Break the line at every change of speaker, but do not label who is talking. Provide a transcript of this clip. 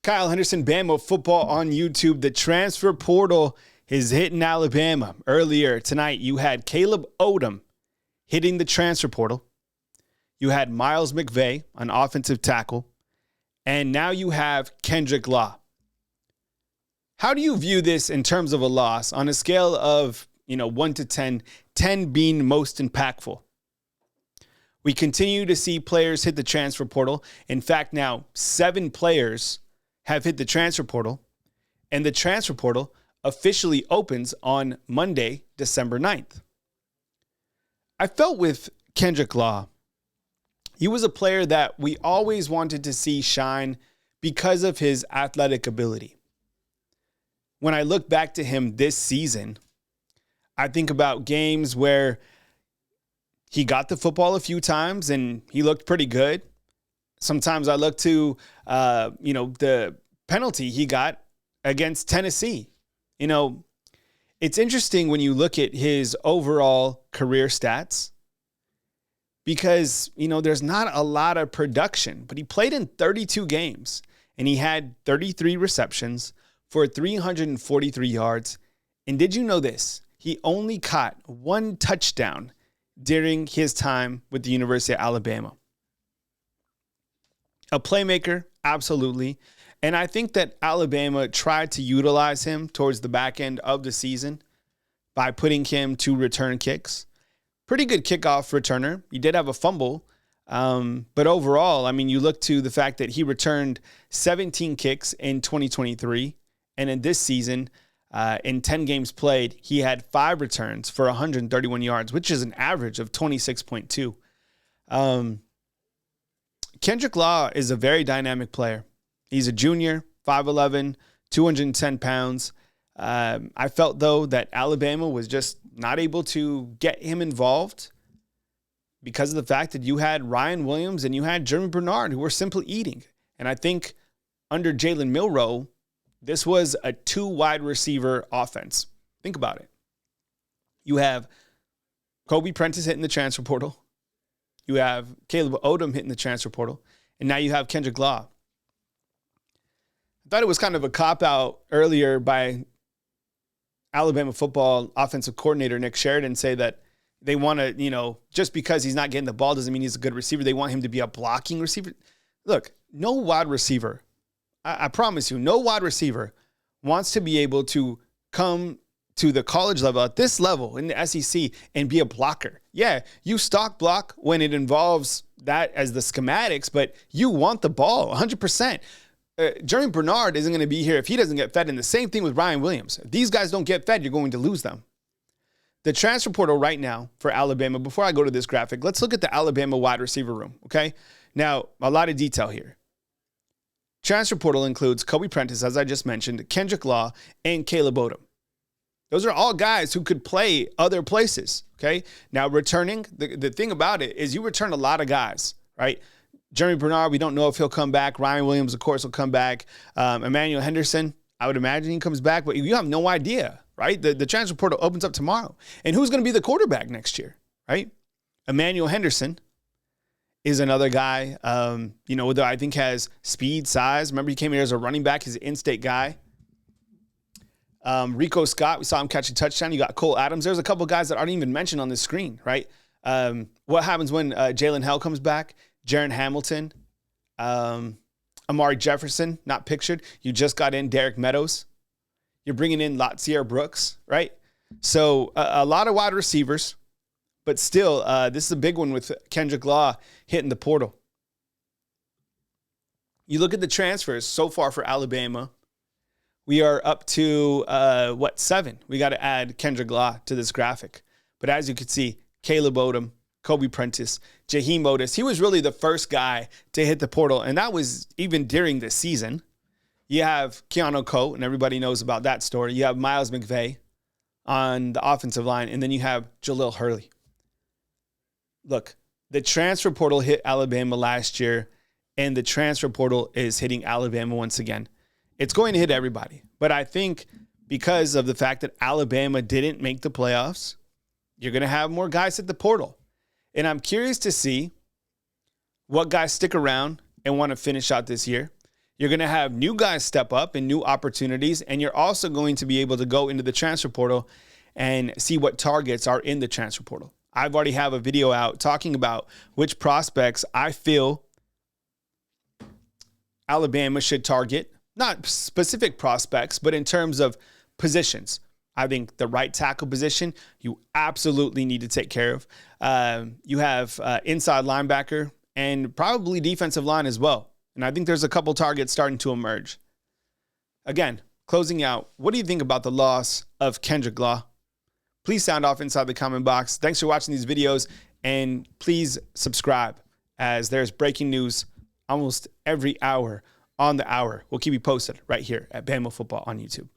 Kyle Henderson, Bama football on YouTube. The transfer portal is hitting Alabama. Earlier tonight, you had Caleb Odom hitting the transfer portal. You had Miles McVay, an offensive tackle. And now you have Kendrick Law. How do you view this in terms of a loss on a scale of, 1 to 10, 10 being most impactful? We continue to see players hit the transfer portal. In fact, now 7 players have hit the transfer portal, and the transfer portal officially opens on Monday, December 9th. I felt with Kendrick Law, he was a player that we always wanted to see shine because of his athletic ability. When I look back to him this season, I think about games where he got the football a few times and he looked pretty good. Sometimes I look to, the penalty he got against Tennessee. It's interesting when you look at his overall career stats because, there's not a lot of production, but he played in 32 games and he had 33 receptions for 343 yards. And did you know this? He only caught 1 touchdown during his time with the University of Alabama. A playmaker, absolutely. And I think that Alabama tried to utilize him towards the back end of the season by putting him to return kicks. Pretty good kickoff returner. He did have a fumble. But overall, you look to the fact that he returned 17 kicks in 2023. And in this season, in 10 games played, he had 5 returns for 131 yards, which is an average of 26.2. Kendrick Law is a very dynamic player. He's a junior, 5'11", 210 pounds. I felt, though, that Alabama was just not able to get him involved because of the fact that you had Ryan Williams and you had Jeremy Bernard, who were simply eating. And I think under Jalen Milroe, this was a 2 wide receiver offense. Think about it. You have Kobe Prentice hitting the transfer portal. You have Caleb Odom hitting the transfer portal. And now you have Kendrick Law. I thought it was kind of a cop-out earlier by Alabama football offensive coordinator Nick Sheridan say that they want to, just because he's not getting the ball doesn't mean he's a good receiver. They want him to be a blocking receiver. Look, no wide receiver, I promise you, no wide receiver wants to be able to come to the college level, at this level in the SEC, and be a blocker. Yeah, you stock block when it involves that as the schematics, but you want the ball 100%. Jeremy Bernard isn't going to be here if he doesn't get fed, and the same thing with Ryan Williams. If these guys don't get fed, you're going to lose them. The transfer portal right now for Alabama, before I go to this graphic, let's look at the Alabama wide receiver room, okay? Now, a lot of detail here. Transfer portal includes Kobe Prentice, as I just mentioned, Kendrick Law, and Caleb Odom. Those are all guys who could play other places, okay? Now, returning, the thing about it is you return a lot of guys, right? Jeremy Bernard, we don't know if he'll come back. Ryan Williams, of course, will come back. Emmanuel Henderson, I would imagine he comes back, but you have no idea, right? The transfer portal opens up tomorrow. And who's going to be the quarterback next year, right? Emmanuel Henderson is another guy, that I think has speed, size. Remember, he came here as a running back. He's an in-state guy. Rico Scott, we saw him catch a touchdown. You got Cole Adams. There's a couple guys that aren't even mentioned on this screen, right? What happens when Jalen Hell comes back? Jaron Hamilton, Amari Jefferson, not pictured. You just got in Derek Meadows. You're bringing in Latsier Brooks, right? So a lot of wide receivers, but still, this is a big one with Kendrick Law hitting the portal. You look at the transfers so far for Alabama. We are up to, 7? We got to add Kendrick Law to this graphic. But as you can see, Caleb Odom, Kobe Prentice, Jaheim Otis. He was really the first guy to hit the portal, and that was even during the season. You have Keanu Coe, and everybody knows about that story. You have Miles McVay on the offensive line, and then you have Jalil Hurley. Look, the transfer portal hit Alabama last year, and the transfer portal is hitting Alabama once again. It's going to hit everybody, but I think because of the fact that Alabama didn't make the playoffs, you're going to have more guys hit the portal. And I'm curious to see what guys stick around and want to finish out this year. You're going to have new guys step up and new opportunities, and you're also going to be able to go into the transfer portal and see what targets are in the transfer portal. I've already have a video out talking about which prospects I feel Alabama should target. Not specific prospects, but in terms of positions. I think the right tackle position, you absolutely need to take care of. You have inside linebacker and probably defensive line as well. And I think there's a couple targets starting to emerge. Again, closing out, what do you think about the loss of Kendrick Law? Please sound off inside the comment box. Thanks for watching these videos, and please subscribe as there's breaking news almost every hour on the hour. We'll keep you posted right here at Bama Football on YouTube.